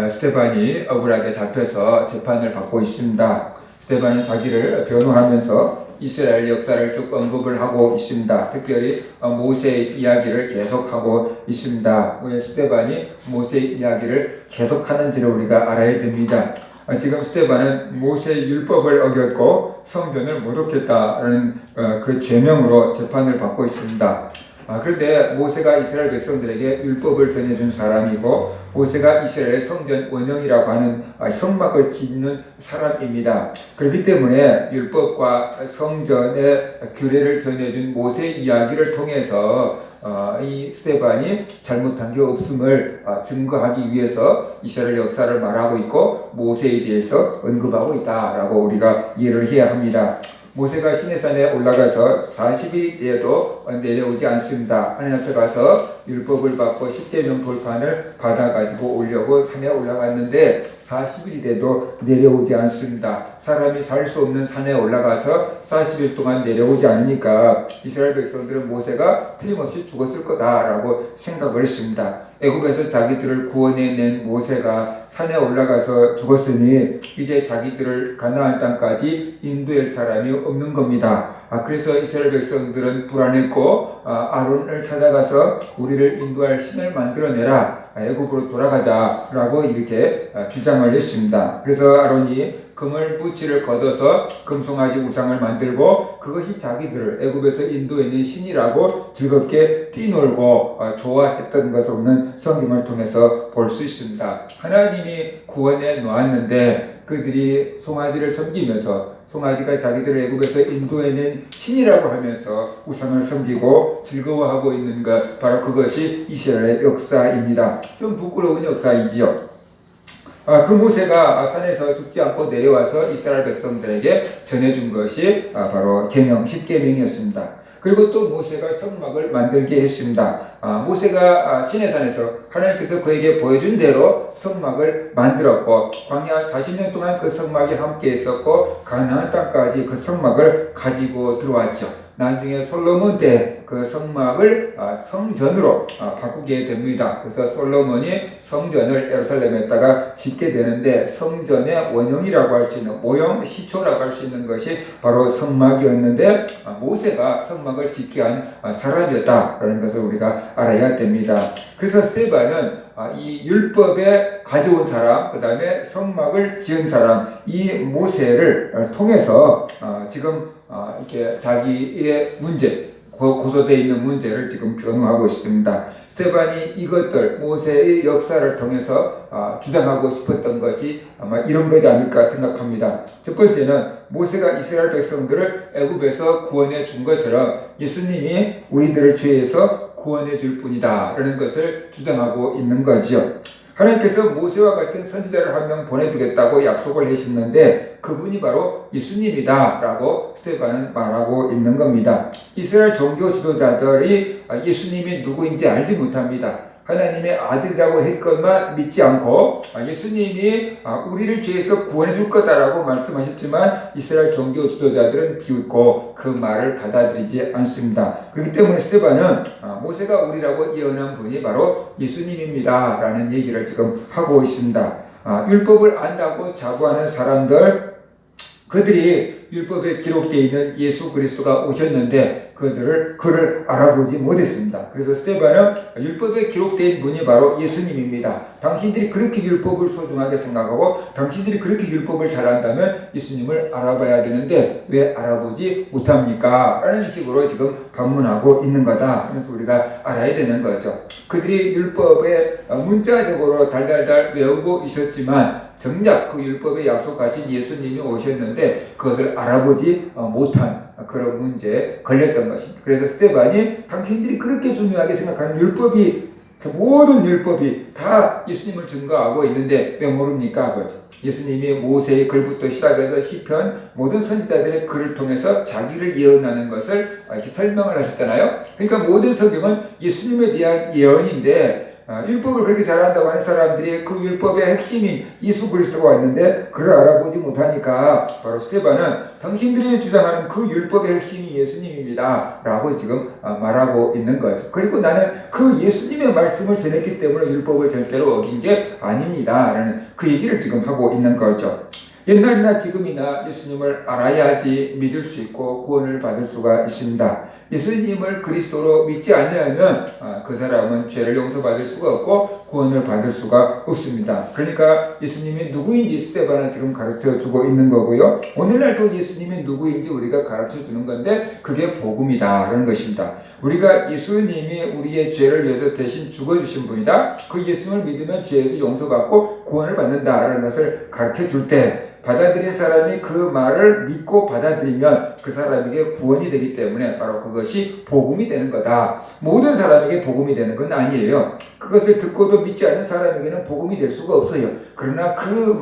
스테반이 억울하게 잡혀서 재판을 받고 있습니다. 스테반은 자기를 변호하면서 이스라엘 역사를 쭉 언급을 하고 있습니다. 특별히 모세의 이야기를 계속하고 있습니다. 왜 스테반이 모세의 이야기를 계속하는지를 우리가 알아야 됩니다. 지금 스테반은 모세의 율법을 어겼고 성전을 모독했다는 그 죄명으로 재판을 받고 있습니다. 그런데 모세가 이스라엘 백성들에게 율법을 전해준 사람이고 모세가 이스라엘의 성전 원형이라고 하는 성막을 짓는 사람입니다. 그렇기 때문에 율법과 성전의 규례를 전해준 모세의 이야기를 통해서 이 스테반이 잘못한 게 없음을 증거하기 위해서 이스라엘 역사를 말하고 있고 모세에 대해서 언급하고 있다라고 우리가 이해를 해야 합니다. 모세가 시내산에 올라가서 40일이 돼도 내려오지 않습니다. 하나님 앞에 가서 율법을 받고 10계명 돌판을 받아가지고 오려고 산에 올라갔는데 40일이 돼도 내려오지 않습니다. 사람이 살 수 없는 산에 올라가서 40일 동안 내려오지 않으니까 이스라엘 백성들은 모세가 틀림없이 죽었을 거다라고 생각을 했습니다. 애굽에서 자기들을 구원해낸 모세가 산에 올라가서 죽었으니 이제 자기들을 가나안 땅까지 인도할 사람이 없는 겁니다. 그래서 이스라엘 백성들은 불안했고 아론을 찾아가서 우리를 인도할 신을 만들어내라, 애굽으로 돌아가자라고 이렇게 주장을 했습니다. 그래서 아론이 그물부치를 걷어서 금송아지 우상을 만들고 그것이 자기들을 애굽에서 인도해낸 신이라고 즐겁게 뛰놀고 좋아했던 것을 우리는 성경을 통해서 볼 수 있습니다. 하나님이 구원해 놓았는데 그들이 송아지를 섬기면서 송아지가 자기들을 애굽에서 인도해낸 신이라고 하면서 우상을 섬기고 즐거워하고 있는 것, 바로 그것이 이스라엘의 역사입니다. 좀 부끄러운 역사이지요. 그 모세가 산에서 죽지 않고 내려와서 이스라엘 백성들에게 전해준 것이 바로 계명 10계명이었습니다. 그리고 또 모세가 성막을 만들게 했습니다. 모세가 시내산에서 하나님께서 그에게 보여준 대로 성막을 만들었고 광야 40년 동안 그 성막이 함께 있었고 가나안 땅까지 그 성막을 가지고 들어왔죠. 나중에 솔로몬 때 그 성막을 성전으로 바꾸게 됩니다. 그래서 솔로몬이 성전을 예루살렘에다가 짓게 되는데 성전의 원형이라고 할 수 있는 모형 시초라고 할 수 있는 것이 바로 성막이었는데 모세가 성막을 짓게 한 사람이었다라는 것을 우리가 알아야 됩니다. 그래서 스테반은 이 율법에 가져온 사람, 그 다음에 성막을 지은 사람, 이 모세를 통해서 지금 이렇게 자기의 문제, 고소되어 있는 문제를 지금 변호하고 있습니다. 스테반이 이것들 모세의 역사를 통해서 주장하고 싶었던 것이 아마 이런 거지 않을까 생각합니다. 첫 번째는 모세가 이스라엘 백성들을 애굽에서 구원해 준 것처럼 예수님이 우리들을 죄에서 구원해 줄 뿐이다 라는 것을 주장하고 있는 거죠. 하나님께서 모세와 같은 선지자를 한 명 보내주겠다고 약속을 하셨는데 그분이 바로 예수님이다 라고 스테반은 말하고 있는 겁니다. 이스라엘 종교 지도자들이 예수님이 누구인지 알지 못합니다. 하나님의 아들이라고 할 것만 믿지 않고 예수님이 우리를 죄에서 구원해 줄 거다라고 말씀하셨지만 이스라엘 종교 지도자들은 비웃고 그 말을 받아들이지 않습니다. 그렇기 때문에 스테반은 모세가 우리라고 예언한 분이 바로 예수님입니다 라는 얘기를 지금 하고 있습니다. 율법을 안다고 자부하는 사람들, 그들이 율법에 기록되어 있는 예수 그리스도가 오셨는데 그를 알아보지 못했습니다. 그래서 스테반은 율법에 기록된 분이 바로 예수님입니다. 당신들이 그렇게 율법을 소중하게 생각하고 당신들이 그렇게 율법을 잘한다면 예수님을 알아봐야 되는데 왜 알아보지 못합니까? 라는 식으로 지금 반문하고 있는 거다. 그래서 우리가 알아야 되는 거죠. 그들이 율법에 문자적으로 달달달 외우고 있었지만 정작 그 율법에 약속하신 예수님이 오셨는데 그것을 알아보지 못한 그런 문제에 걸렸던 것입니다. 그래서 스테반이 당신들이 그렇게 중요하게 생각하는 율법이, 그 모든 율법이 다 예수님을 증거하고 있는데 왜 모릅니까? 그거죠. 예수님이 모세의 글부터 시작해서 시편 모든 선지자들의 글을 통해서 자기를 예언하는 것을 이렇게 설명을 하셨잖아요. 그러니까 모든 성경은 예수님에 대한 예언인데 율법을 그렇게 잘한다고 하는 사람들이 그 율법의 핵심인 예수 그리스도가 왔는데 그를 알아보지 못하니까 바로 스데반은 당신들이 주장하는 그 율법의 핵심이 예수님입니다 라고 지금 말하고 있는 거죠. 그리고 나는 그 예수님의 말씀을 전했기 때문에 율법을 절대로 어긴 게 아닙니다 라는 그 얘기를 지금 하고 있는 거죠. 옛날이나 지금이나 예수님을 알아야지 믿을 수 있고 구원을 받을 수가 있습니다. 예수님을 그리스도로 믿지 않으면 그 사람은 죄를 용서받을 수가 없고 구원을 받을 수가 없습니다. 그러니까 예수님이 누구인지 스데반은 지금 가르쳐 주고 있는 거고요. 오늘날도 예수님이 누구인지 우리가 가르쳐 주는 건데 그게 복음이다 라는 것입니다. 우리가 예수님이 우리의 죄를 위해서 대신 죽어주신 분이다. 그 예수님을 믿으면 죄에서 용서받고 구원을 받는다라는 것을 가르쳐 줄 때 받아들인 사람이 그 말을 믿고 받아들이면 그 사람에게 구원이 되기 때문에 바로 그것이 복음이 되는 거다. 모든 사람에게 복음이 되는 건 아니에요. 그것을 듣고도 믿지 않는 사람에게는 복음이 될 수가 없어요. 그러나 그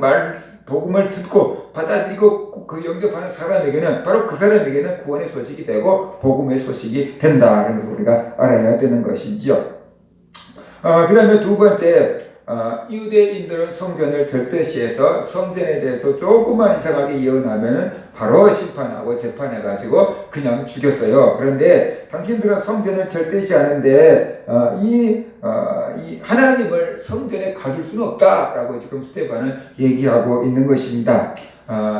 복음을 듣고 받아들이고 그 영접하는 사람에게는 바로 그 사람에게는 구원의 소식이 되고 복음의 소식이 된다는 것을 우리가 알아야 되는 것이죠. 그 다음에 두 번째, 유대인들은 성전을 절대시해서 성전에 대해서 조금만 이상하게 예언하면 바로 심판하고 재판해가지고 그냥 죽였어요. 그런데 당신들은 성전을 절대시하는데 이 하나님을 성전에 가둘 수는 없다라고 지금 스데반은 얘기하고 있는 것입니다.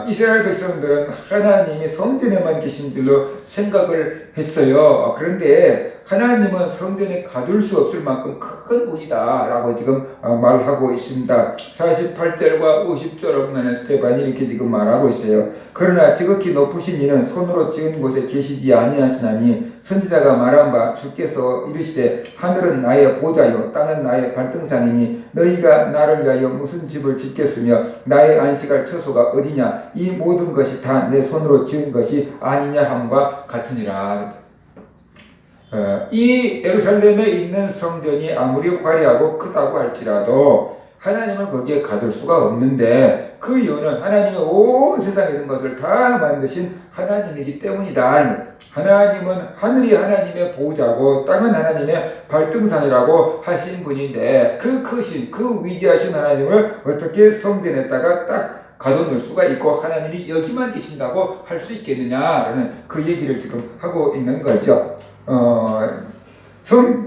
이스라엘 백성들은 하나님이 성전에만 계신 줄로 생각을 했어요. 그런데 하나님은 성전에 가둘 수 없을 만큼 큰 분이다 라고 지금 말하고 있습니다. 48절과 50절 보면 스데반이 이렇게 지금 말하고 있어요. 그러나 지극히 높으신 이는 손으로 찍은 곳에 계시지 아니하시나니 선지자가 말한 바 주께서 이르시되 하늘은 나의 보좌요 땅은 나의 발등상이니 너희가 나를 위하여 무슨 집을 짓겠으며 나의 안식할 처소가 어디냐 이 모든 것이 다 내 손으로 지은 것이 아니냐 함과 같으니라. 이 예루살렘에 있는 성전이 아무리 화려하고 크다고 할지라도 하나님을 거기에 가둘 수가 없는데 그 이유는 하나님이 온 세상에 있는 것을 다 만드신 하나님이기 때문이다. 하나님은 하늘이 하나님의 보좌고 땅은 하나님의 발등상이라고 하신 분인데 그 크신 그 위대하신 하나님을 어떻게 성전에다가 딱 가둬놓을 수가 있고 하나님이 여기만 계신다고 할 수 있겠느냐라는 그 얘기를 지금 하고 있는 거죠.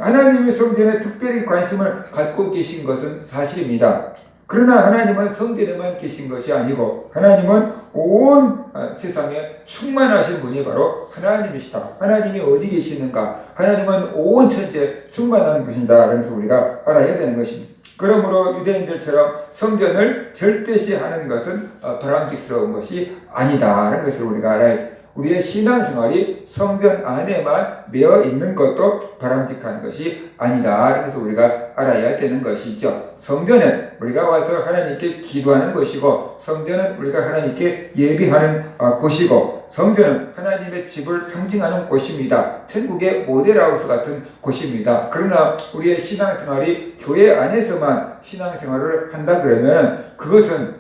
하나님의 성전에 특별히 관심을 갖고 계신 것은 사실입니다. 그러나 하나님은 성전에만 계신 것이 아니고 하나님은 온 세상에 충만하신 분이 바로 하나님이시다. 하나님이 어디 계시는가? 하나님은 온 천지에 충만한 분이다. 그래서 우리가 알아야 되는 것입니다. 그러므로 유대인들처럼 성전을 절대시하는 것은 바람직스러운 것이 아니다라는 것을 우리가 알아야 됩니다. 우리의 신앙생활이 성전 안에만 매어 있는 것도 바람직한 것이 아니다. 그래서 우리가 알아야 되는 것이죠. 성전은 우리가 와서 하나님께 기도하는 것이고 성전은 우리가 하나님께 예배하는 곳이고 성전은 하나님의 집을 상징하는 곳입니다. 천국의 모델하우스 같은 곳입니다. 그러나 우리의 신앙생활이 교회 안에서만 신앙생활을 한다 그러면 그것은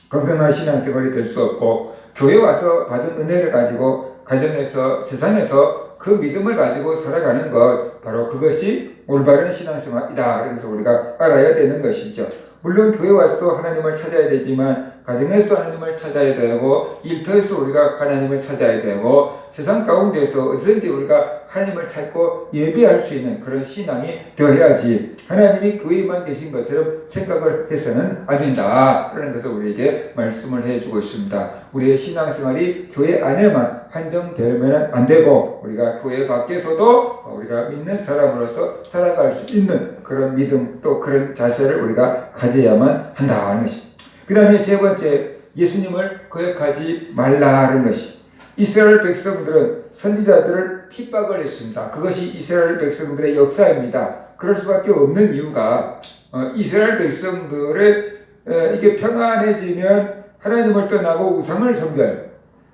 건강한 신앙생활이 될 수 없고 교회 와서 받은 은혜를 가지고 가정에서 세상에서 그 믿음을 가지고 살아가는 것 바로 그것이 올바른 신앙생활이다. 그래서 우리가 알아야 되는 것이죠. 물론 교회 와서도 하나님을 찾아야 되지만 가정에서도 하나님을 찾아야 되고 일터에서도 우리가 하나님을 찾아야 되고 세상 가운데서 어디든지 우리가 하나님을 찾고 예배할 수 있는 그런 신앙이 되어야지 하나님이 교회에만 계신 것처럼 생각을 해서는 안 된다 라는 것을 우리에게 말씀을 해주고 있습니다. 우리의 신앙생활이 교회 안에만 한정되면 안 되고 우리가 교회 밖에서도 우리가 믿는 사람으로서 살아갈 수 있는 그런 믿음 또 그런 자세를 우리가 가져야만 한다는 것입니다. 그 다음에 세 번째, 예수님을 거역하지 말라는 것이. 이스라엘 백성들은 선지자들을 핍박을 했습니다. 그것이 이스라엘 백성들의 역사입니다. 그럴 수밖에 없는 이유가 이스라엘 백성들의 이게 평안해지면 하나님을 떠나고 우상을 섬겨요.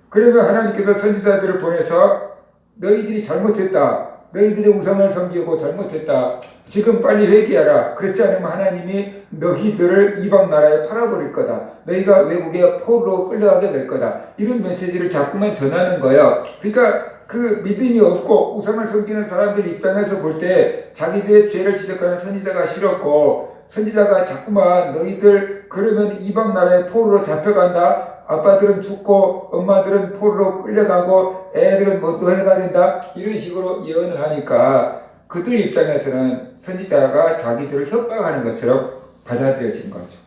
그러면 하나님께서 선지자들을 보내서 너희들이 잘못했다. 너희들이 우상을 섬기고 잘못했다. 지금 빨리 회개하라. 그렇지 않으면 하나님이 너희들을 이방 나라에 팔아버릴 거다. 너희가 외국에 포로로 끌려가게 될 거다. 이런 메시지를 자꾸만 전하는 거예요. 그러니까 그 믿음이 없고 우상을 섬기는 사람들 입장에서 볼 때 자기들의 죄를 지적하는 선지자가 싫었고, 선지자가 자꾸만 너희들 그러면 이방 나라의 포로로 잡혀간다, 아빠들은 죽고 엄마들은 포로로 끌려가고 애들은 뭐 노예가 된다, 이런 식으로 예언을 하니까 그들 입장에서는 선지자가 자기들을 협박하는 것처럼 받아들여진 거죠.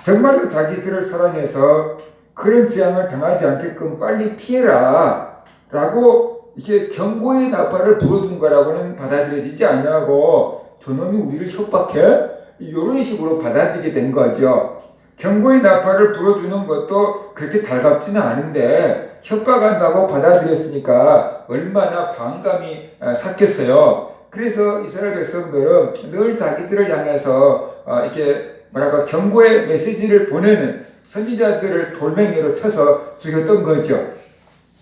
정말로 자기들을 사랑해서 그런 재앙을 당하지 않게끔 빨리 피해라 라고 이렇게 경고의 나팔을 불어준 거라고는 받아들여지지 않냐고, 저놈이 우리를 협박해? 이런 식으로 받아들이게 된 거죠. 경고의 나팔을 불어주는 것도 그렇게 달갑지는 않은데 협박한다고 받아들였으니까 얼마나 반감이 샀겠어요. 그래서 이스라엘 백성들은 늘 자기들을 향해서 이렇게 뭐랄까 경고의 메시지를 보내는 선지자들을 돌멩이로 쳐서 죽였던 거죠.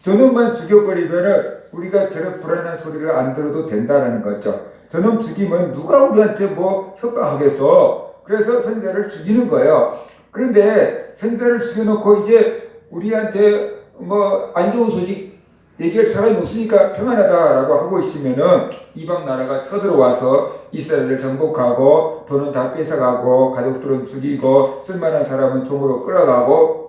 저놈만 죽여버리면은 우리가 저런 불안한 소리를 안 들어도 된다는 거죠. 저놈 죽이면 누가 우리한테 뭐 협박하겠어. 그래서 선지자를 죽이는 거예요. 그런데 선지자를 죽여놓고 이제 우리한테 뭐 안 좋은 소식 얘기할 사람이 없으니까 평안하다라고 하고 있으면은 이방 나라가 쳐들어와서 이스라엘을 정복하고 돈은 다 뺏어가고 가족들은 죽이고 쓸만한 사람은 종으로 끌어가고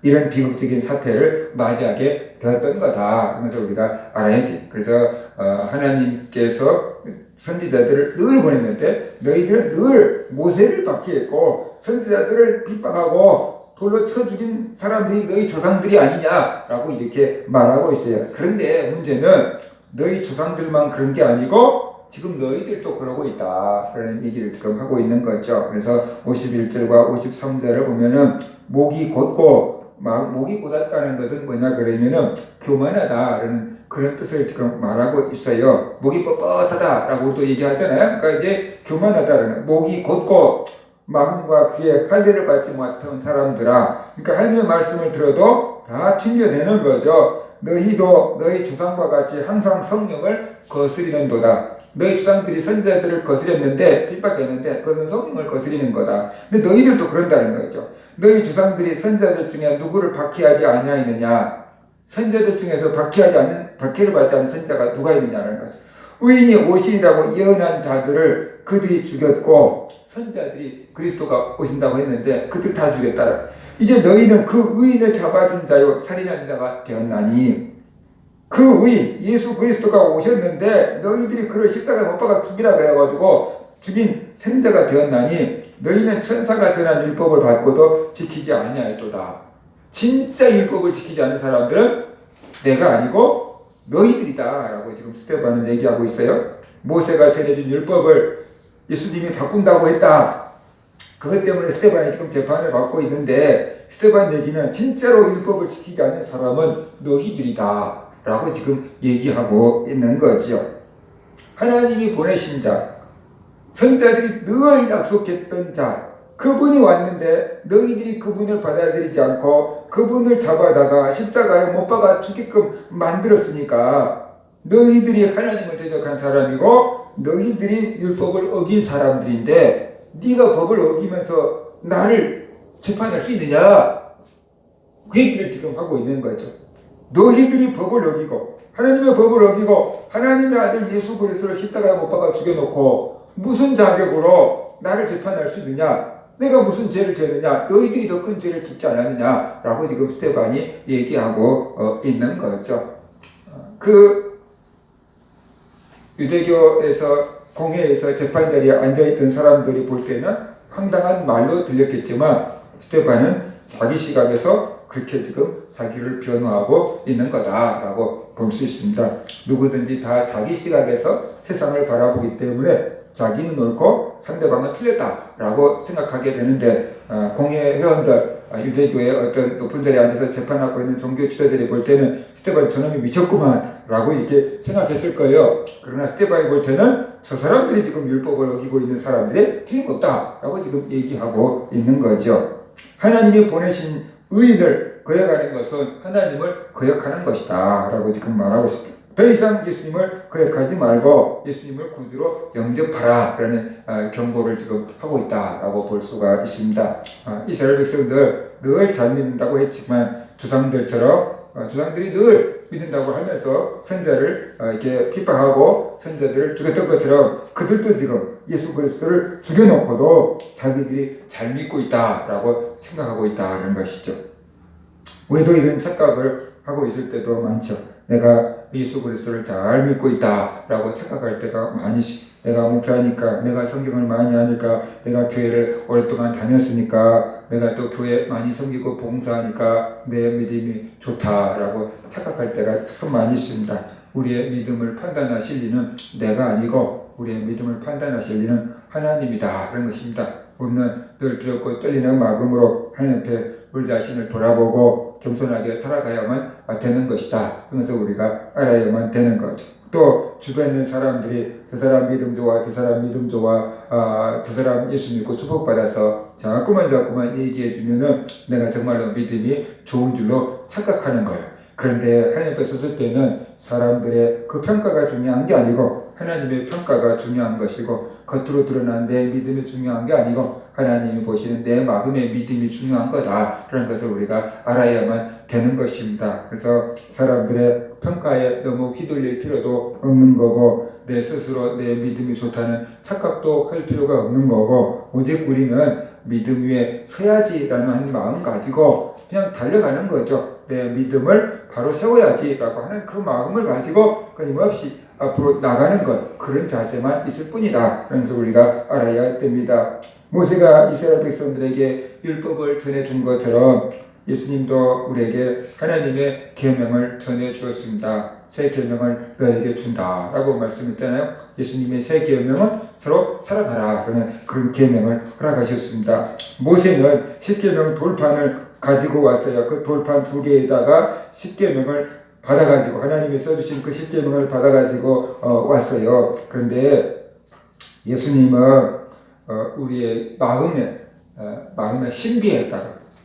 이런 비극적인 사태를 맞이하게 되었던 거다. 그래서 우리가 알아야 돼. 그래서 하나님께서 선지자들을 늘 보냈는데 너희들은 늘 모세를 박해했고 선지자들을 핍박하고 돌로 쳐 죽인 사람들이 너희 조상들이 아니냐라고 이렇게 말하고 있어요. 그런데 문제는 너희 조상들만 그런 게 아니고 지금 너희들도 그러고 있다. 그런 얘기를 지금 하고 있는 거죠. 그래서 51절과 53절을 보면은 목이 곧고, 목이 곧았다는 것은 뭐냐 그러면은 교만하다라는 그런 뜻을 지금 말하고 있어요. 목이 뻣뻣하다라고도 얘기하잖아요. 그러니까 이제 교만하다라는, 목이 곧고 마음과 귀에 할례를 받지 못한 사람들아, 그러니까 하나님의 말씀을 들어도 다 튕겨내는 거죠. 너희도 너희 조상과 같이 항상 성령을 거스리는도다. 너희 조상들이 선지자들을 거스렸는데, 핍박했는데 그것은 성령을 거스리는 거다. 근데 너희들도 그런다는 거죠. 너희 조상들이 선지자들 중에 누구를 박해하지 아니하였느냐? 선지자들 중에서 박해를 받지 않은 선지자가 누가 있느냐는 거죠. 의인이 오시리라고 예언한 자들을 그들이 죽였고, 선지자들이 그리스도가 오신다고 했는데 그들 다 죽였다. 이제 너희는 그 의인을 잡아준 자요 살인한 자가 되었나니, 그 의인 예수 그리스도가 오셨는데 너희들이 그를 십자가에 못 박아 죽이라 그래가지고 죽인 생자가 되었나니, 너희는 천사가 전한 율법을 받고도 지키지 아니하였도다. 진짜 율법을 지키지 않는 사람들은 내가 아니고 너희들이다 라고 지금 스데반은 얘기하고 있어요. 모세가 전해준 율법을 예수님이 바꾼다고 했다. 그것 때문에 스데반이 지금 재판을 받고 있는데, 스데반 얘기는 진짜로 율법을 지키지 않는 사람은 너희들이다 라고 지금 얘기하고 있는 거죠. 하나님이 보내신 자, 선자들이 늘 약속했던 자, 그분이 왔는데 너희들이 그분을 받아들이지 않고 그분을 잡아다가 십자가에 못 박아 죽게끔 만들었으니까 너희들이 하나님을 대적한 사람이고 너희들이 율법을 어긴 사람들인데, 네가 법을 어기면서 나를 재판할 수 있느냐? 그 얘기를 지금 하고 있는 거죠. 너희들이 법을 어기고 하나님의 법을 어기고 하나님의 아들 예수 그리스도를 십자가에 못 박아 죽여놓고 무슨 자격으로 나를 재판할 수 있느냐? 내가 무슨 죄를 지었느냐? 너희들이 더 큰 죄를 짓지 않았느냐? 라고 지금 스데반이 얘기하고 있는 거죠. 그 유대교에서 공회에서 재판자리에 앉아있던 사람들이 볼 때는 황당한 말로 들렸겠지만, 스데반은 자기 시각에서 그렇게 지금 자기를 변호하고 있는 거다라고 볼 수 있습니다. 누구든지 다 자기 시각에서 세상을 바라보기 때문에 자기는 옳고 상대방은 틀렸다라고 생각하게 되는데, 공회 회원들, 유대교의 어떤 높은 자리에 앉아서 재판하고 있는 종교 지도자들이 볼 때는 스데반 저놈이 미쳤구만 라고 이렇게 생각했을 거예요. 그러나 스데반이 볼 때는 저 사람들이 지금 율법을 어기고 있는 사람들이 틀림없다 라고 지금 얘기하고 있는 거죠. 하나님이 보내신 의인을 거역하는 것은 하나님을 거역하는 것이다 라고 지금 말하고 싶습니다. 더 이상 예수님을 거역하지 말고 예수님을 구주로 영접하라 라는 경고를 지금 하고 있다라고 볼 수가 있습니다. 이스라엘 백성들 늘 잘 믿는다고 했지만 조상들처럼 조상들이 늘 믿는다고 하면서 선자를 이렇게 핍박하고 선자들을 죽였던 것처럼 그들도 지금 예수 그리스도를 죽여놓고도 자기들이 잘 믿고 있다라고 생각하고 있다는 것이죠. 우리도 이런 착각을 하고 있을 때도 많죠. 내가 예수 그리스도를 잘 믿고 있다라고 착각할 때가 많이, 내가 목사니까, 내가 성경을 많이 하니까, 내가 교회를 오랫동안 다녔으니까, 내가 또 교회 많이 섬기고 봉사하니까 내 믿음이 좋다라고 착각할 때가 참 많이 있습니다. 우리의 믿음을 판단하실 이는 내가 아니고 우리의 믿음을 판단하실 이는 하나님이다, 그런 것입니다. 우리는 늘 두렵고 떨리는 마음으로 하나님 앞에 우리 자신을 돌아보고 겸손하게 살아가야만 되는 것이다. 그래서 우리가 알아야만 되는 거죠. 또 주변에 있는 사람들이 저 사람 믿음 좋아, 저 사람 믿음 좋아, 저 사람 예수 믿고 축복받아서 자꾸만 얘기해 주면은 내가 정말로 믿음이 좋은 줄로 착각하는 거예요. 그런데 하나님 앞에 섰을 때는 사람들의 그 평가가 중요한 게 아니고 하나님의 평가가 중요한 것이고, 겉으로 드러난 내 믿음이 중요한 게 아니고 하나님이 보시는 내 마음의 믿음이 중요한 거다, 그런 것을 우리가 알아야만 되는 것입니다. 그래서 사람들의 평가에 너무 휘둘릴 필요도 없는 거고, 내 스스로 내 믿음이 좋다는 착각도 할 필요가 없는 거고, 오직 우리는 믿음 위에 서야지라는 마음 가지고 그냥 달려가는 거죠. 내 믿음을 바로 세워야지라고 하는 그 마음을 가지고 끊임없이 앞으로 나가는 것, 그런 자세만 있을 뿐이다. 그래서 우리가 알아야 됩니다. 모세가 이스라엘 백성들에게 율법을 전해준 것처럼 예수님도 우리에게 하나님의 계명을 전해 주었습니다. 새 계명을 너에게 준다라고 말씀했잖아요. 예수님의 새 계명은 서로 사랑하라, 그런 계명을 허락하셨습니다. 모세는 십계명 돌판을 가지고 왔어요. 그 돌판 2개에다가 십계명을 받아가지고, 하나님이 써주신 그 십계명을 받아가지고 왔어요. 그런데 예수님은 우리의 마음의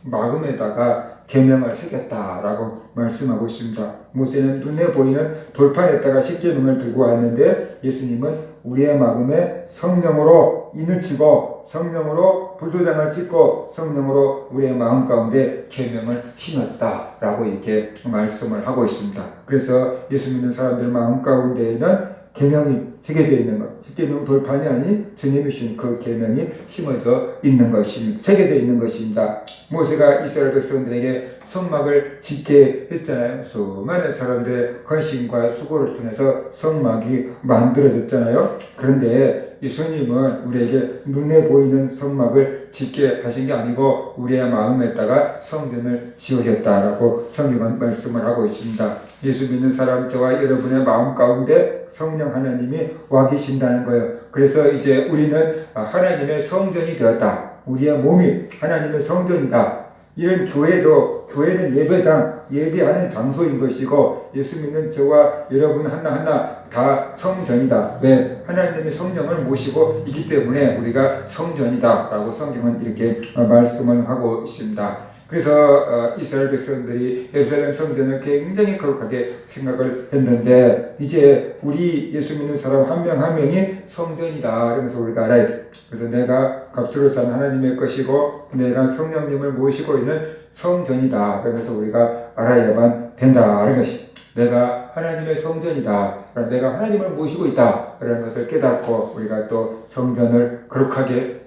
마음에다가 계명을 새겼다라고 말씀하고 있습니다. 모세는 눈에 보이는 돌판에다가 십계명을 들고 왔는데, 예수님은 우리의 마음에 성령으로 인을 치고 성령으로 불도장을 찍고 성령으로 우리의 마음 가운데 계명을 심었다라고 이렇게 말씀을 하고 있습니다. 그래서 예수 믿는 사람들 마음 가운데에는 계명이 새겨져 있는 것, 십계명 돌판이 아닌 주님이 주신 그 계명이 심어져 있는 것입니다. 새겨져 있는 것입니다. 모세가 이스라엘 백성들에게 성막을 짓게 했잖아요. 수많은 사람들의 헌신과 수고를 통해서 성막이 만들어졌잖아요. 그런데 예수님은 우리에게 눈에 보이는 성막을 짓게 하신 게 아니고 우리의 마음에다가 성전을 지으셨다라고 성경은 말씀을 하고 있습니다. 예수 믿는 사람, 저와 여러분의 마음 가운데 성령 하나님이 와 계신다는 거예요. 그래서 이제 우리는 하나님의 성전이 되었다. 우리의 몸이 하나님의 성전이다. 이런 교회는 예배당, 예배하는 장소인 것이고, 예수 믿는 저와 여러분 하나하나 다 성전이다. 왜? 하나님의 성령을 모시고 있기 때문에 우리가 성전이다 라고 성경은 이렇게 말씀을 하고 있습니다. 그래서 이스라엘 백성들이 예루살렘 성전을 굉장히 거룩하게 생각을 했는데, 이제 우리 예수 믿는 사람 한 명 한 명이 성전이다. 그래서 우리가 알아야 돼. 그래서 내가 값으로 산 하나님의 것이고 내가 성령님을 모시고 있는 성전이다. 그래서 우리가 알아야만 된다는 것이, 내가 하나님의 성전이다. 내가 하나님을 모시고 있다. 라는 것을 깨닫고 우리가 또 성전을 거룩하게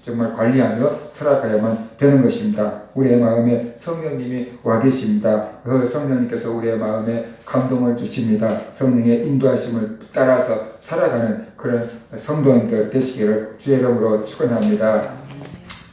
정말 관리하며 살아가야만 되는 것입니다. 우리의 마음에 성령님이 와 계십니다. 그 성령님께서 우리의 마음에 감동을 주십니다. 성령의 인도하심을 따라서 살아가는 그런 성도님들 되시기를 주의 이름으로 축원합니다.